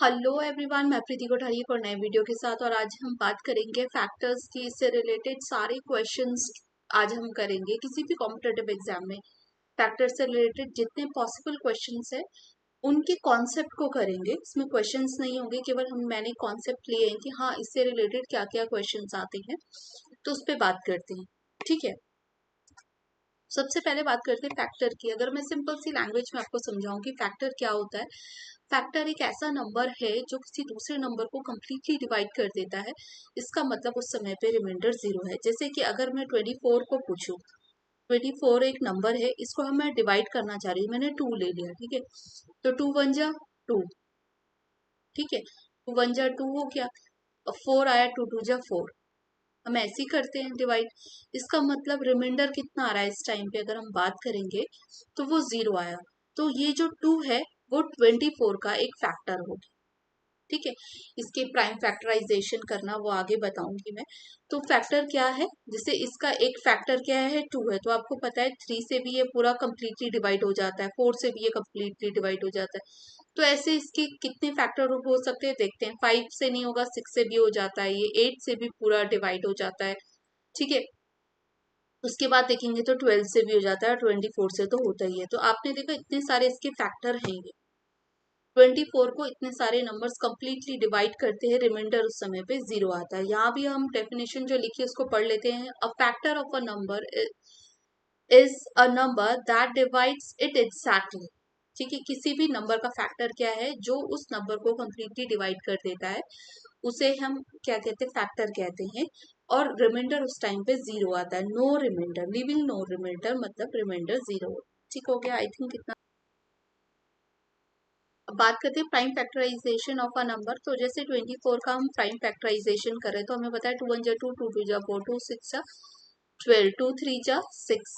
Hello everyone, मैं प्रीति कोठारी एक और नए वीडियो के साथ। और आज हम बात करेंगे फैक्टर्स की। इससे रिलेटेड सारे क्वेश्चंस आज हम करेंगे किसी भी कॉम्पिटेटिव एग्जाम में। फैक्टर्स से रिलेटेड जितने पॉसिबल क्वेश्चंस है उनके कॉन्सेप्ट को करेंगे। इसमें क्वेश्चंस नहीं होंगे, केवल मैंने कॉन्सेप्ट लिए हैं कि हाँ इससे रिलेटेड क्या क्या क्वेश्चंस आते हैं, तो उस पर बात करते हैं। ठीक है, सबसे पहले बात करते हैं फैक्टर की। अगर मैं सिंपल सी लैंग्वेज में आपको समझाऊं कि फैक्टर क्या होता है। फैक्टर एक ऐसा नंबर है जो किसी दूसरे नंबर को कंप्लीटली डिवाइड कर देता है। इसका मतलब उस समय पे रिमाइंडर जीरो है। जैसे कि अगर मैं 24 को पूछूं, 24 एक नंबर है, इसको हम मैं डिवाइड करना चाह रही हूँ, मैंने 2 ले लिया। ठीक है, तो 2 वन जा 2। ठीक है, 2 वन जा 2 हो गया, और 4 आया, 2 टू जा 4। हम ऐसे ही करते हैं डिवाइड। इसका मतलब रिमाइंडर कितना आ रहा है इस टाइम पे, अगर हम बात करेंगे तो वो जीरो आया। तो ये जो 2 है वो 24 का एक फैक्टर होगा। ठीक है, इसके प्राइम फैक्टराइजेशन करना वो आगे बताऊंगी मैं। तो फैक्टर क्या है, जैसे इसका एक फैक्टर क्या है 2 है, तो आपको पता है 3 से भी ये पूरा कंप्लीटली डिवाइड हो जाता है, 4 से भी ये कंप्लीटली डिवाइड हो जाता है। तो ऐसे इसके कितने फैक्टर हो सकते हैं देखते हैं। 5 से नहीं होगा, 6 से भी हो जाता है, ये 8 से भी पूरा डिवाइड हो जाता है। ठीक है, उसके बाद देखेंगे तो 12 से भी हो जाता है, 24 से तो होता ही है। तो आपने देखा इतने सारे इसके फैक्टर हैं ये। 24 को इतने सारे नंबर्स कंप्लीटली डिवाइड करते हैं, रिमाइंडर उस समय पे जीरो आता है। यहाँ भी हम डेफिनेशन जो लिखी है उसको पढ़ लेते हैं। A factor of a number is a number that divides it exactly. ठीक है, किसी भी नंबर का फैक्टर क्या है, जो उस नंबर को कंप्लीटली डिवाइड कर देता है, उसे हम क्या कहते हैं, फैक्टर कहते हैं। और रिमाइंडर उस टाइम पे जीरो आता है। No reminder, living no reminder, मतलब रिमाइंडर जीरो। ठीक हो गया आई थिंक इतना। अब बात करते हैं prime factorization of a number. तो जैसे 24 का हम प्राइम फैक्टराइजेशन कर रहे हैं, तो हमें पता है 2 वन जा 2, 2 टू जा 4, 2 6 जा 12, 2 3 जा 6।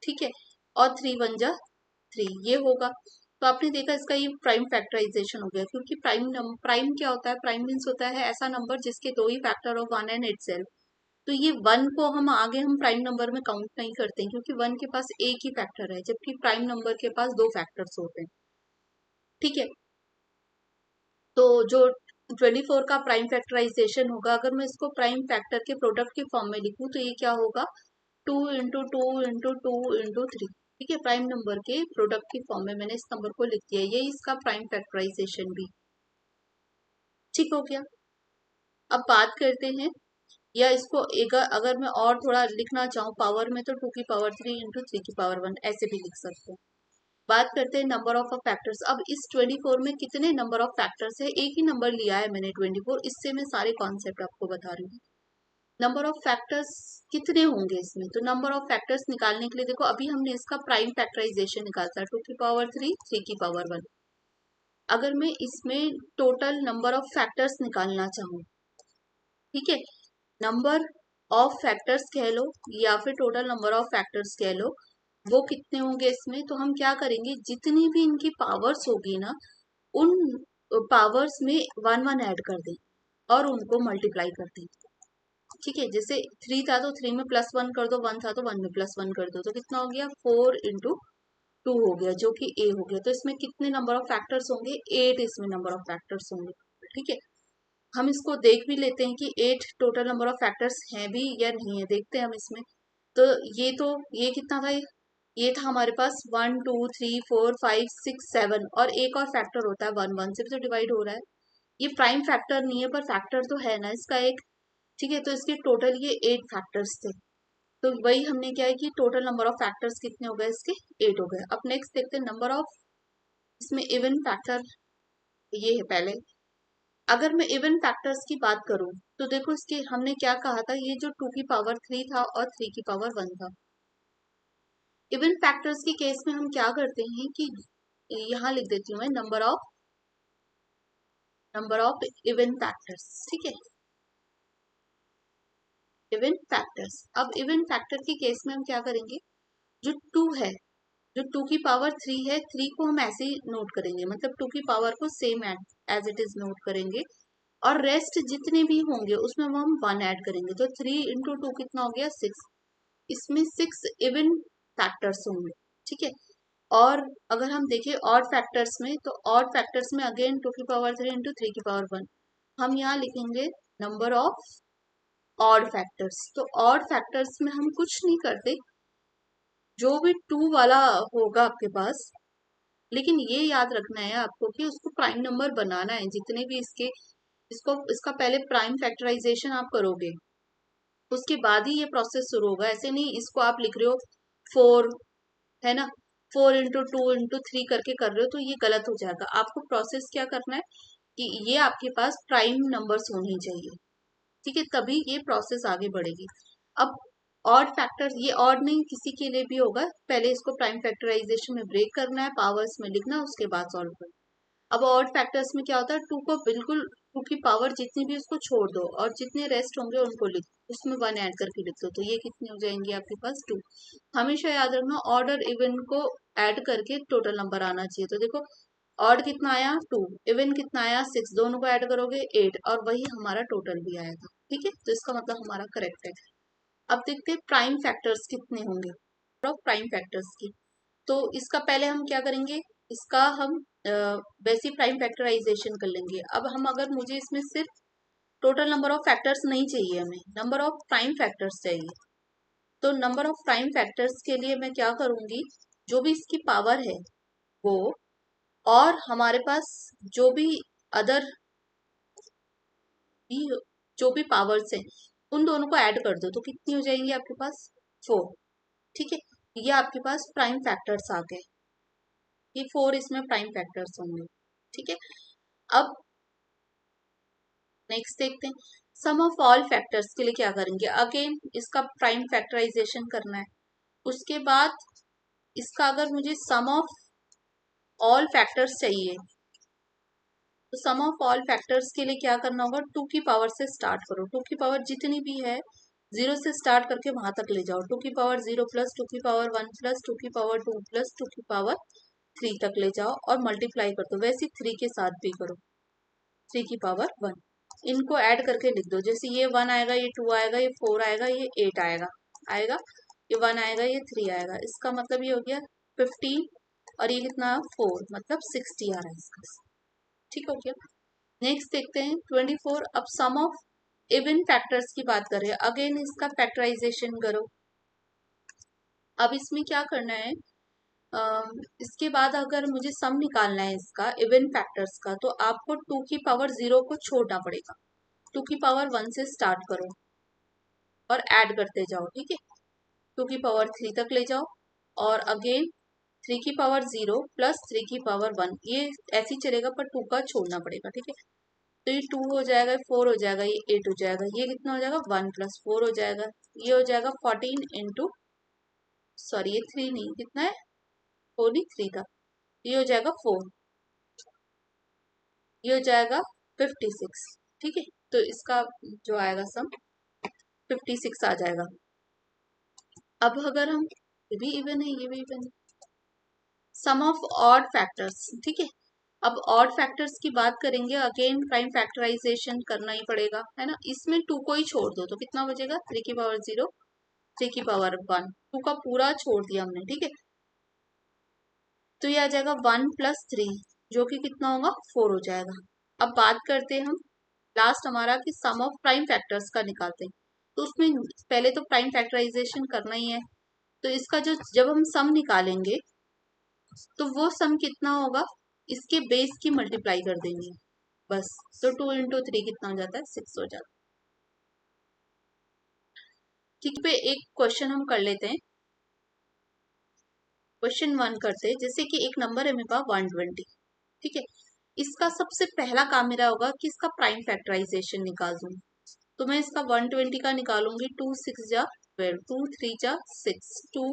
ठीक है, और 3 वन जा 3, ये होगा। तो आपने देखा इसका ये प्राइम फैक्टराइजेशन हो गया, क्योंकि प्राइम क्या होता है, प्राइम मीन्स होता है ऐसा नंबर जिसके दो ही factor of one and itself. तो ये वन को हम आगे हम प्राइम नंबर में काउंट नहीं करते हैं, क्योंकि वन के पास एक ही फैक्टर है, जबकि प्राइम नंबर के पास दो फैक्टर्स होते हैं। ठीक है, तो जो 24 का प्राइम फैक्टराइजेशन होगा, अगर मैं इसको प्राइम फैक्टर के प्रोडक्ट के फॉर्म में लिखूं तो ये क्या होगा, 2 इंटू 2 इंटू 2 इंटू 3। ठीक है, प्राइम नंबर के प्रोडक्ट के फॉर्म में मैंने इस नंबर को लिख दिया, ये इसका प्राइम फैक्टराइजेशन भी। ठीक हो गया। अब बात करते हैं, या इसको एक अगर मैं और थोड़ा लिखना चाहूँ पावर में, तो 2 की पावर 3 इंटू 3 की पावर 1 ऐसे भी लिख सकते हैं। बात करते हैं नंबर ऑफ फैक्टर्स। अब इस 24 में कितने नंबर ऑफ फैक्टर्स है, एक ही नंबर लिया है मैंने 24, इससे मैं सारे कॉन्सेप्ट आपको बता रही हूँ। नंबर ऑफ फैक्टर्स कितने होंगे इसमें, तो नंबर ऑफ फैक्टर्स निकालने के लिए देखो, अभी हमने इसका प्राइम फैक्टराइजेशन निकाला था, 2 की पावर 3, 3 की पावर 1। अगर मैं इसमें टोटल नंबर ऑफ फैक्टर्स निकालना चाहूँ, ठीक है, नंबर ऑफ फैक्टर्स कह लो या फिर टोटल नंबर ऑफ फैक्टर्स कह लो, वो कितने होंगे इसमें, तो हम क्या करेंगे, जितनी भी इनकी पावर्स होगी ना, उन पावर्स में वन वन ऐड कर दें और उनको मल्टीप्लाई कर दें। ठीक है, जैसे 3 था तो 3 में +1 कर दो, 1 था तो 1 में +1 कर दो, तो कितना हो गया, 4 इंटू 2 हो गया, जो कि ए हो गया। तो इसमें कितने नंबर ऑफ फैक्टर्स होंगे, 8 इसमें नंबर ऑफ फैक्टर्स होंगे। ठीक है, हम इसको देख भी लेते हैं कि 8 टोटल नंबर ऑफ फैक्टर्स हैं भी या नहीं है, देखते हैं हम इसमें। तो ये कितना था, ये था हमारे पास 1 2 3 4 5 6 7, और एक और फैक्टर होता है 1, 1 से भी तो डिवाइड हो रहा है। ये प्राइम फैक्टर नहीं है, पर फैक्टर तो है ना इसका एक। ठीक है, तो इसके टोटल ये 8 फैक्टर्स थे। तो वही हमने क्या है कि टोटल नंबर ऑफ फैक्टर्स कितने हो गए इसके, 8 हो गए। अब नेक्स्ट देखते हैं नंबर ऑफ, इसमें इवन फैक्टर ये है पहले। अगर मैं इवन फैक्टर्स की बात करूं, तो देखो इसके हमने क्या कहा था, ये जो 2 की पावर 3 था और 3 की पावर 1 था। इवन फैक्टर्स के केस में हम क्या करते हैं कि यहाँ लिख देती हूँ मैं नंबर ऑफ इवन फैक्टर्स। ठीक है, इवन फैक्टर्स। अब इवन फैक्टर के केस में हम क्या करेंगे, जो 2 है, जो 2 की पावर 3 है, 3 को हम ऐसे ही नोट करेंगे, मतलब 2 की पावर को same as it is note करेंगे, और रेस्ट जितने भी होंगे उसमें वो हम 1 ऐड करेंगे। तो 3 इंटू 2 कितना हो गया, 6। इसमें 6 इवन फैक्टर्स होंगे। ठीक है, और अगर हम देखें ऑड फैक्टर्स में, तो ऑड फैक्टर्स में अगेन 2 की पावर 3 इंटू 3 की पावर 1, हम यहाँ लिखेंगे नंबर ऑफ ऑड फैक्टर्स। तो ऑड फैक्टर्स में हम कुछ नहीं करते, जो भी 2 वाला होगा आपके पास, लेकिन ये याद रखना है आपको कि उसको प्राइम नंबर बनाना है। जितने भी इसका पहले प्राइम फैक्टराइजेशन आप करोगे, उसके बाद ही ये प्रोसेस शुरू होगा। ऐसे नहीं इसको आप लिख रहे हो 4, है ना, 4 इंटू 2 इंटू 3 करके कर रहे हो, तो ये गलत हो जाएगा। आपको प्रोसेस क्या करना है कि ये आपके पास प्राइम नंबर्स होने चाहिए, ठीक है, तभी ये प्रोसेस आगे बढ़ेगी। अब ऑड फैक्टर्स, ये ऑड नहीं किसी के लिए भी होगा, पहले इसको प्राइम फैक्टराइजेशन में ब्रेक करना है, पावर्स में लिखना, उसके बाद सॉल्व करना। अब ऑड फैक्टर्स में क्या होता है, 2 को बिल्कुल 2 की पावर जितनी भी उसको छोड़ दो, और जितने रेस्ट होंगे उनको लिख, उसमें 1 ऐड करके लिख दो, तो ये कितनी हो जाएंगी आपके पास 2। हमेशा याद रखना ऑड और इवन को ऐड करके टोटल नंबर आना चाहिए। तो देखो ऑड कितना आया 2, इवन कितना आया 6, दोनों को ऐड करोगे 8, और वही हमारा टोटल भी आएगा, ठीक है, तो इसका मतलब हमारा करेक्ट है। अब देखते हैं प्राइम फैक्टर्स कितने होंगे, प्राइम फैक्टर्स की। तो इसका पहले हम क्या करेंगे, इसका हम बेसिक प्राइम फैक्टराइजेशन कर लेंगे। अब हम अगर मुझे इसमें सिर्फ टोटल नंबर ऑफ फैक्टर्स नहीं चाहिए, हमें नंबर ऑफ प्राइम फैक्टर्स चाहिए। तो नंबर ऑफ प्राइम फैक्टर्स के लिए मैं क्या करूंगी, जो भी इसकी पावर है वो, और हमारे पास जो भी अदर भी जो भी पावर्स हैं उन दोनों को ऐड कर दो, तो कितनी हो जाएंगी आपके पास 4, ठीक है। ये आपके पास प्राइम फैक्टर्स आ गए, ये 4 इसमें प्राइम फैक्टर्स होंगे, ठीक है। अब नेक्स्ट देखते हैं, सम ऑफ ऑल फैक्टर्स के लिए क्या करेंगे, अगेन इसका प्राइम फैक्टराइजेशन करना है। उसके बाद इसका अगर मुझे सम ऑफ ऑल फैक्टर्स चाहिए, तो सम ऑफ ऑल फैक्टर्स के लिए क्या करना होगा, 2 की पावर से स्टार्ट करो, 2 की पावर जितनी भी है 0 से स्टार्ट करके वहां तक ले जाओ, 2 की पावर 0 प्लस 2 की पावर 1 प्लस 2 की पावर 2 प्लस 2 की पावर 3 तक ले जाओ, और मल्टीप्लाई कर दो। वैसे 3 के साथ भी करो, 3 की पावर 1, इनको ऐड करके लिख दो। जैसे ये 1 आएगा, ये 2 आएगा, ये 4 आएगा, ये 8 आएगा, आएगा, ये 1 आएगा, ये 3 आएगा, इसका मतलब ये हो गया 15, और ये कितना 4, मतलब 60 आ रहा है इसका, ठीक हो गया। नेक्स्ट देखते हैं 24। अब सम ऑफ इवन फैक्टर्स की बात करें, अगेन इसका फैक्टराइजेशन करो। अब इसमें क्या करना है, इसके बाद अगर मुझे सम निकालना है इसका इवन फैक्टर्स का, तो आपको 2 की पावर 0 को छोड़ना पड़ेगा, 2 की पावर 1 से स्टार्ट करो और ऐड करते जाओ, ठीक है, 2 की पावर 3 तक ले जाओ, और अगेन 3 की पावर 0 प्लस 3 की पावर 1, ये ऐसे ही चलेगा पर 2 का छोड़ना पड़ेगा, ठीक है। तो ये 2 हो जाएगा, 4 हो जाएगा, ये 8 हो जाएगा, ये कितना हो जाएगा 1 प्लस 4 हो जाएगा, ये हो जाएगा 14 इंटू, सॉरी ये 3 नहीं, कितना है 4 नहीं 3 था, ये हो जाएगा 4, ये हो जाएगा 56, ठीक है। तो इसका जो आएगा सम 56 आ जाएगा। अब अगर हम, ये भी इवन है, ये भी इवन है, सम ऑफ ऑड फैक्टर्स, ठीक है। अब ऑड फैक्टर्स की बात करेंगे, अगेन प्राइम फैक्टराइजेशन करना ही पड़ेगा, है ना। इसमें 2 को ही छोड़ दो, तो कितना बचेगा 3 की पावर 0, 3 की पावर 1, 2 का पूरा छोड़ दिया हमने, ठीक है। तो ये आ जाएगा 1 प्लस 3, जो कि कितना होगा 4 हो जाएगा। अब बात करते हैं हम लास्ट हमारा कि सम ऑफ प्राइम फैक्टर्स का निकालते हैं, तो उसमें पहले तो प्राइम फैक्टराइजेशन करना ही है। तो इसका जो जब हम सम निकालेंगे, तो वो सम कितना होगा, इसके बेस की मल्टीप्लाई कर देंगे बस। तो 2 इंटू 3 कितना हो जाता है 6 हो जाता है, ठीक। पे एक क्वेश्चन हम कर लेते हैं, क्वेश्चन 1 करते हैं। जैसे कि एक नंबर है मेरे पास 120, ठीक है। इसका सबसे पहला काम मेरा होगा कि इसका प्राइम फैक्टराइजेशन निकाल दूं। तो मैं इसका 120 का निकालूंगी, 2 6 जा 12, 2 3 जा 6, 2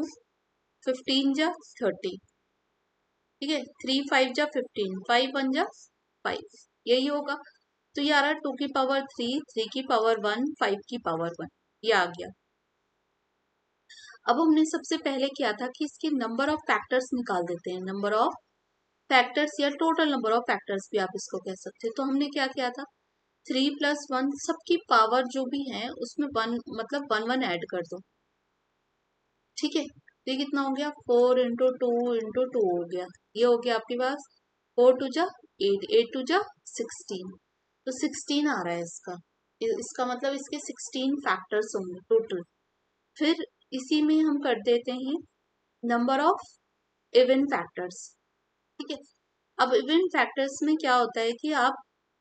15 जा 30, ठीक है, 3 5 जा 15, 5 1 जा 5, यही होगा। तो ये आ रहा है 2 की पावर 3, 3 की पावर 1, 5 की पावर 1, ये आ गया। अब हमने सबसे पहले किया था कि इसके नंबर ऑफ फैक्टर्स निकाल देते हैं, नंबर ऑफ फैक्टर्स या टोटल नंबर ऑफ फैक्टर्स भी आप इसको कह सकते हैं। तो हमने क्या किया था, 3 प्लस 1 सबकी पावर जो भी है उसमें 1 मतलब 1 1 ऐड कर दो, ठीक है। तो ये कितना हो गया, 4 × 2 × 2 हो गया। ये हो गया आपके पास 4 × 2 = 8, 8 × 2 = 16। तो 16 आ रहा है इसका। इसका मतलब इसके 16 फैक्टर्स होंगे टोटल। फिर इसी में हम कर देते हैं नंबर ऑफ इवन फैक्टर्स। ठीक है, अब इवन फैक्टर्स में क्या होता है कि आप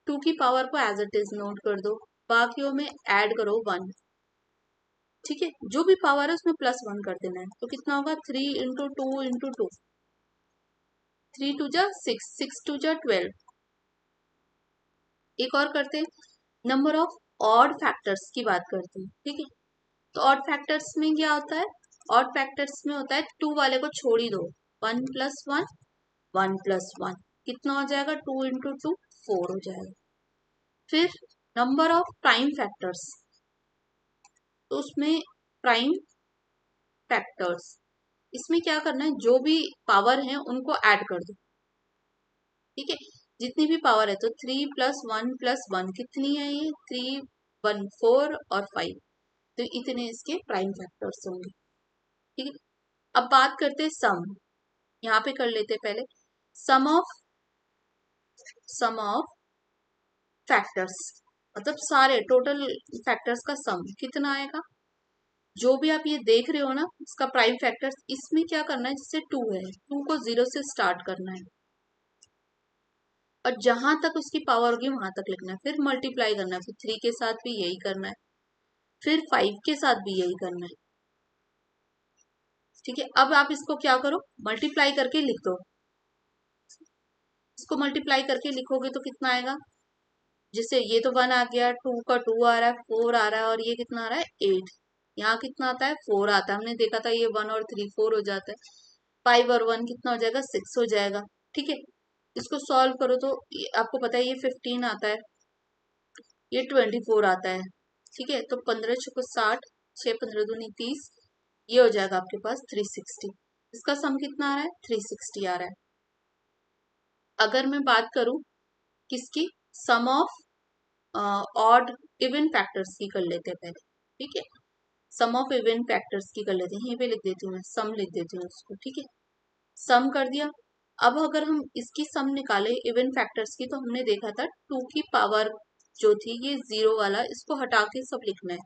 2 की पावर को एज इट इज नोट कर दो, बाकियों में ऐड करो 1। ठीक है, जो भी पावर है उसमें +1 कर देना है। तो कितना होगा, 3 × 2 × 2, 3 × 2 = 6, 6 × 2 = 12। एक और करते हैं, नंबर ऑफ ऑड फैक्टर्स की बात करते हैं। ठीक है, तो ऑड फैक्टर्स में क्या होता है, ऑड फैक्टर्स में होता है 2 वाले को छोड़ ही दो, 1 + 1 1 + 1 कितना हो जाएगा, 2 × 2 4 हो जाएगा। फिर नंबर ऑफ प्राइम फैक्टर्स, तो उसमें प्राइम फैक्टर्स, इसमें क्या करना है, जो भी पावर है उनको ऐड कर दो। ठीक है, जितनी भी पावर है, तो 3 + 1 + 1 कितनी है, ये 3 1 4 और 5, तो इतने इसके प्राइम फैक्टर्स होंगे। ठीक है, अब बात करते हैं सम। यहाँ पे कर लेते हैं पहले सम ऑफ फैक्टर्स, मतलब सारे टोटल फैक्टर्स का सम कितना आएगा। जो भी आप ये देख रहे हो ना, इसका प्राइम फैक्टर्स, इसमें क्या करना है, जैसे 2 है, 2 को 0 से स्टार्ट करना है और जहां तक उसकी पावर होगी वहां तक लिखना है, फिर मल्टीप्लाई करना है, फिर 3 के साथ भी यही करना है, फिर 5 के साथ भी यही करना है। ठीक है, अब आप इसको क्या करो, मल्टीप्लाई करके लिख दो। इसको मल्टीप्लाई करके लिखोगे तो कितना आएगा, जैसे ये तो 1 आ गया, 2 का 2 आ रहा है, 4 आ रहा है, और ये कितना आ रहा है 8। यहाँ कितना आता है 4 आता है, हमने देखा था ये 1 और 3 4 हो जाता है। 5 और 1 कितना हो जाएगा, 6 हो जाएगा। ठीक है, इसको सॉल्व करो तो आपको पता है ये 15 आता है, ये 24 आता है। ठीक है, तो 15 × 6 = 60, 6 15 दूनी 30, ये हो जाएगा आपके पास 360। इसका सम कितना आ रहा है, 360 आ रहा है। अगर मैं बात करूं किसकी, सम ऑफ ऑड इवन फैक्टर्स की कर लेते हैं पहले। ठीक है, सम ऑफ इवन फैक्टर्स की कर लेते हैं, यहीं पे लिख देती हूँ मैं, सम लिख देती हूँ उसको। ठीक है, सम कर दिया। अब अगर हम इसकी सम निकाले इवन फैक्टर्स की, तो हमने देखा था 2 की पावर जो थी, ये 0 वाला, इसको हटा के सब लिखना है।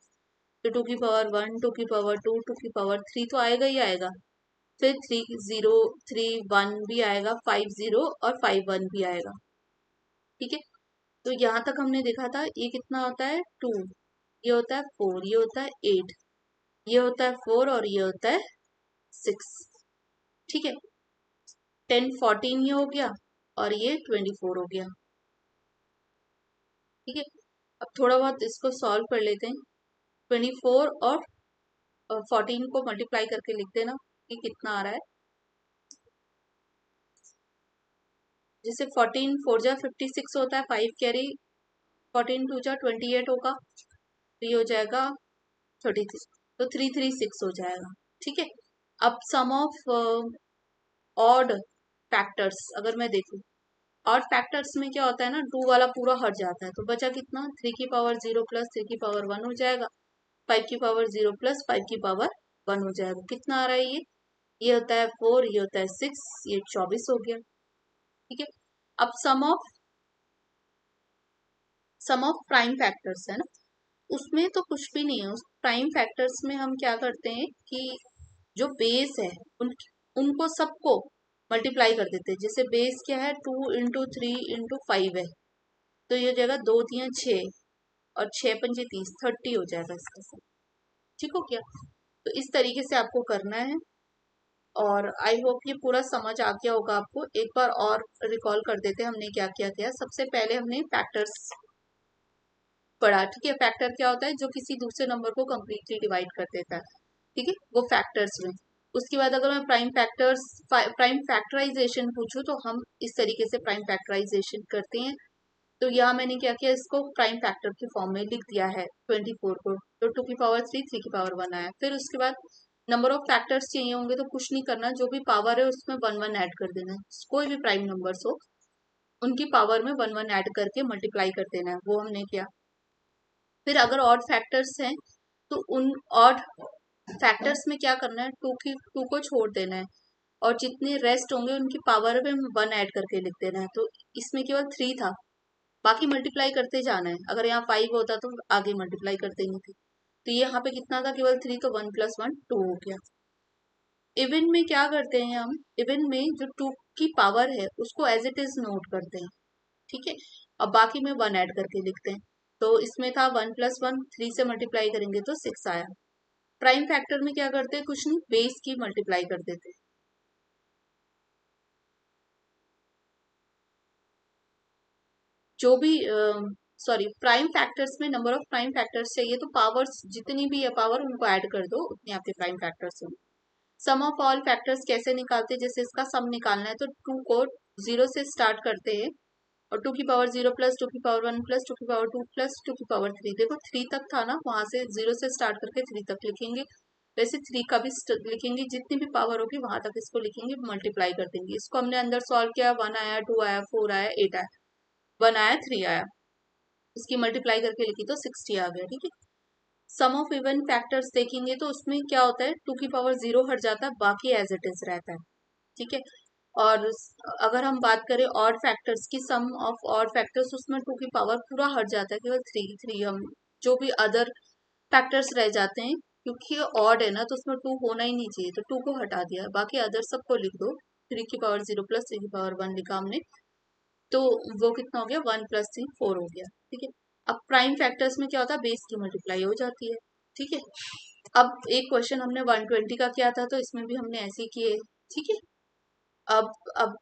तो 2 की पावर 1, 2 की पावर 2, 2 की पावर 3 तो आएगा ही आएगा, फिर 3 0 3 1 भी आएगा, 5 0 और 5 1 भी आएगा। ठीक है, तो यहाँ तक हमने देखा था ये कितना होता है 2, ये होता है 4, ये होता है 8, ये होता है 4 और ये होता है 6। ठीक है, 10 14 ये हो गया और ये 24 हो गया। ठीक है, अब थोड़ा बहुत इसको सॉल्व कर लेते हैं। 24 और 14 को मल्टीप्लाई करके लिख देना कि कितना आ रहा है। जैसे 14 4 जा 56 होता है, 5 कैरी, 14 2 जा 28 होगा, तो ये हो जाएगा 33, तो 336 हो जाएगा। ठीक है, अब सम ऑफ ऑड फैक्टर्स अगर मैं देखूं, ऑड फैक्टर्स में क्या होता है ना, 2 वाला पूरा हट जाता है, तो बचा कितना, 3 की पावर 0 + 3 की पावर 1 हो जाएगा, 5 की पावर 0 + 5 की पावर 1 हो जाएगा। कितना आ रहा है ये होता है 4, ये होता है 6, ये 24 हो गया। ठीक है, अब सम ऑफ प्राइम फैक्टर्स है ना, उसमें तो कुछ भी नहीं है। उस प्राइम फैक्टर्स में हम क्या करते हैं कि जो बेस है उनको सबको मल्टीप्लाई कर देते हैं। जैसे बेस क्या है, 2 × 3 × 5 है, तो ये हो जाएगा 2 3 6 और 6 5 30, 30 हो जाएगा इसका सब। ठीक हो गया, तो इस तरीके से आपको करना है और आई होप ये पूरा समझ आ गया होगा आपको। एक बार और रिकॉल कर देते हैं हमने क्या क्या किया। सबसे पहले हमने फैक्टर्स पढ़ा। ठीक है, फैक्टर क्या होता है, जो किसी दूसरे नंबर को कंप्लीटली डिवाइड कर देता है। ठीक है, वो फैक्टर्स में। उसके बाद अगर मैं प्राइम फैक्टराइजेशन पूछूं, तो हम इस तरीके से प्राइम फैक्टराइजेशन करते हैं। तो यहाँ मैंने क्या किया, इसको प्राइम फैक्टर के फॉर्म में लिख दिया है 24 को, तो 2 की पावर 3 3 की पावर 1 आया। फिर उसके बाद नंबर ऑफ फैक्टर्स चाहिए होंगे, तो कुछ नहीं करना, जो भी पावर है उसमें 1 1 ऐड कर देना है। कोई भी प्राइम नंबर्स हो उनकी पावर में 1 1 ऐड करके मल्टीप्लाई कर देना है, वो हमने किया। फिर अगर ऑड फैक्टर्स हैं तो उन ऑड फैक्टर्स में क्या करना है, टू को छोड़ देना है और जितने रेस्ट होंगे उनकी पावर में 1 ऐड करके लिख देना है। तो इसमें केवल 3 था, बाकी मल्टीप्लाई करते जाना है। अगर यहाँ 5 होता तो आगे मल्टीप्लाई कर देनी थी। तो ये यहाँ पे कितना था, केवल 3, तो 1 + 1 2 हो गया। इवन में क्या करते हैं हम, इवन में जो 2 की पावर है उसको एज इट इज नोट करते हैं, ठीक है। अब बाकी में 1 ऐड करके लिखते हैं। तो इसमें था 1 + 1, 3 से मल्टीप्लाई करेंगे तो 6 आया। प्राइम फैक्टर में क्या करते हैं, कुछ नहीं, बेस की मल्टीप्लाई कर देते हैं। जो भी सॉरी, प्राइम फैक्टर्स में नंबर ऑफ प्राइम फैक्टर्स चाहिए, तो पावर्स जितनी भी है पावर उनको ऐड कर दो, उतने आपके प्राइम फैक्टर्स होंगे। सम ऑफ ऑल फैक्टर्स कैसे निकालते हैं, जैसे इसका सम निकालना है तो 2 को 0 से स्टार्ट करते हैं और 2 की पावर 0 + 2 की पावर 1 + 2 की पावर 2 + 2 की पावर 3। देखो 3 तक था ना, वहां से 0 से स्टार्ट करके 3 तक लिखेंगे। वैसे 3 का भी लिखेंगे, जितनी भी पावर होगी वहां तक इसको लिखेंगे, मल्टीप्लाई कर देंगे। इसको हमने अंदर सॉल्व किया, 1 आया, 2 आया, 4 आया, 8 आया, 1 आया, 3 आया। इसकी मल्टीप्लाई करके लिखी तो 60 आ गया, ठीक है। सम ऑफ इवन फैक्टर्स देखेंगे तो उसमें क्या होता है, 2 की पावर 0 हट जाता है, बाकी एज इट इज रहता है, ठीक है। और अगर हम बात करें ऑड फैक्टर्स की, सम ऑफ ऑड फैक्टर्स, उसमें 2 की पावर पूरा हट जाता है, केवल 3 हम जो भी अदर फैक्टर्स रह जाते हैं, क्योंकि ऑड है ना तो उसमें 2 होना ही नहीं चाहिए, तो 2 को हटा दिया, बाकी अदर सबको लिख दो। 3 की पावर 0 + 3 की पावर 1 लिखा हमने, तो वो कितना हो गया, 1 + 3 4 हो गया, ठीक है। अब प्राइम फैक्टर्स में क्या होता है, बेस की मल्टीप्लाई हो जाती है, ठीक है। अब एक क्वेश्चन हमने 120 का किया था, तो इसमें भी हमने ऐसे ही किए, ठीक है। अब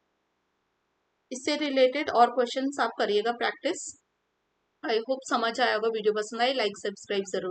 इससे रिलेटेड और क्वेश्चंस आप करिएगा प्रैक्टिस। आई होप समझ आया होगा। वीडियो पसंद आई, लाइक सब्सक्राइब जरूर।